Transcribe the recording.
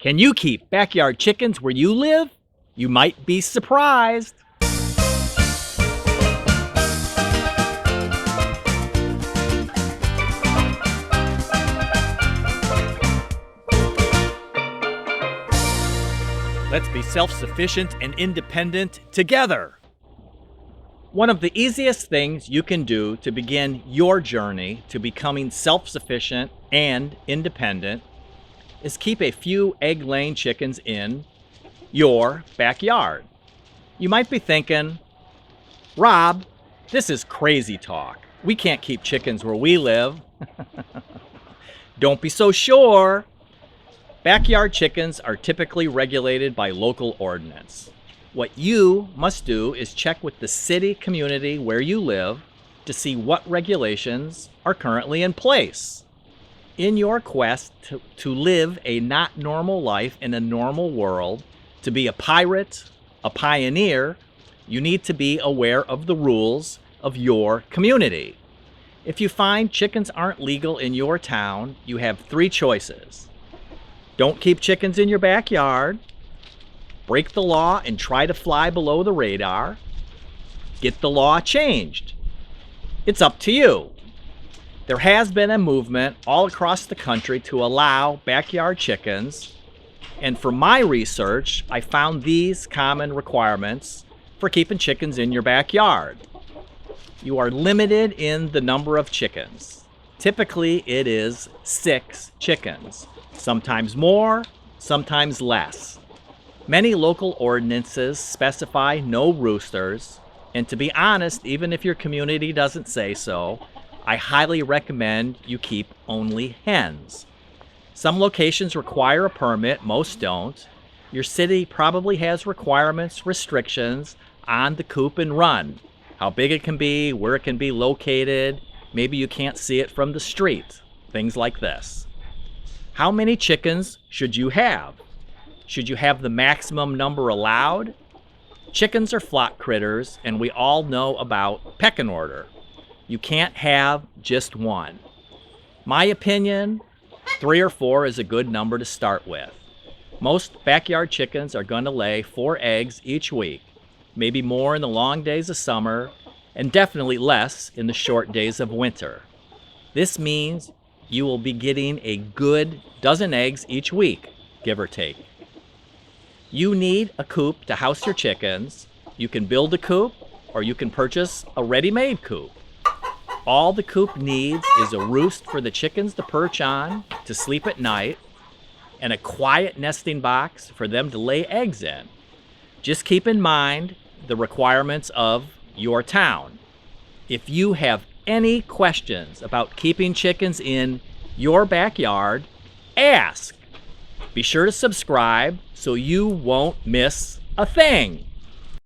Can you keep backyard chickens where you live? You might be surprised. Let's be self-sufficient and independent together. One of the easiest things you can do to begin your journey to becoming self-sufficient and independent is keep a few egg-laying chickens in your backyard. You might be thinking, Rob, this is crazy talk. We can't keep chickens where we live. Don't be so sure. Backyard chickens are typically regulated by local ordinance. What you must do is check with the city community where you live to see what regulations are currently in place. In your quest to live a not normal life in a normal world, to be a pirate, a pioneer, you need to be aware of the rules of your community. If you find chickens aren't legal in your town, you have three choices. Don't keep chickens in your backyard, break the law and try to fly below the radar, get the law changed. It's up to you. There has been a movement all across the country to allow backyard chickens, and from my research, I found these common requirements for keeping chickens in your backyard. You are limited in the number of chickens. Typically, it is 6 chickens. Sometimes more, sometimes less. Many local ordinances specify no roosters, and to be honest, even if your community doesn't say so, I highly recommend you keep only hens. Some locations require a permit, most don't. Your city probably has requirements, restrictions on the coop and run. How big it can be, where it can be located, maybe you can't see it from the street, things like this. How many chickens should you have? Should you have the maximum number allowed? Chickens are flock critters, and we all know about pecking order. You can't have just one. My opinion, 3 or 4 is a good number to start with. Most backyard chickens are going to lay 4 eggs each week, maybe more in the long days of summer, and definitely less in the short days of winter. This means you will be getting a good dozen eggs each week, give or take. You need a coop to house your chickens. You can build a coop, or you can purchase a ready-made coop. All the coop needs is a roost for the chickens to perch on to sleep at night, and a quiet nesting box for them to lay eggs in. Just keep in mind the requirements of your town. If you have any questions about keeping chickens in your backyard, ask. Be sure to subscribe so you won't miss a thing.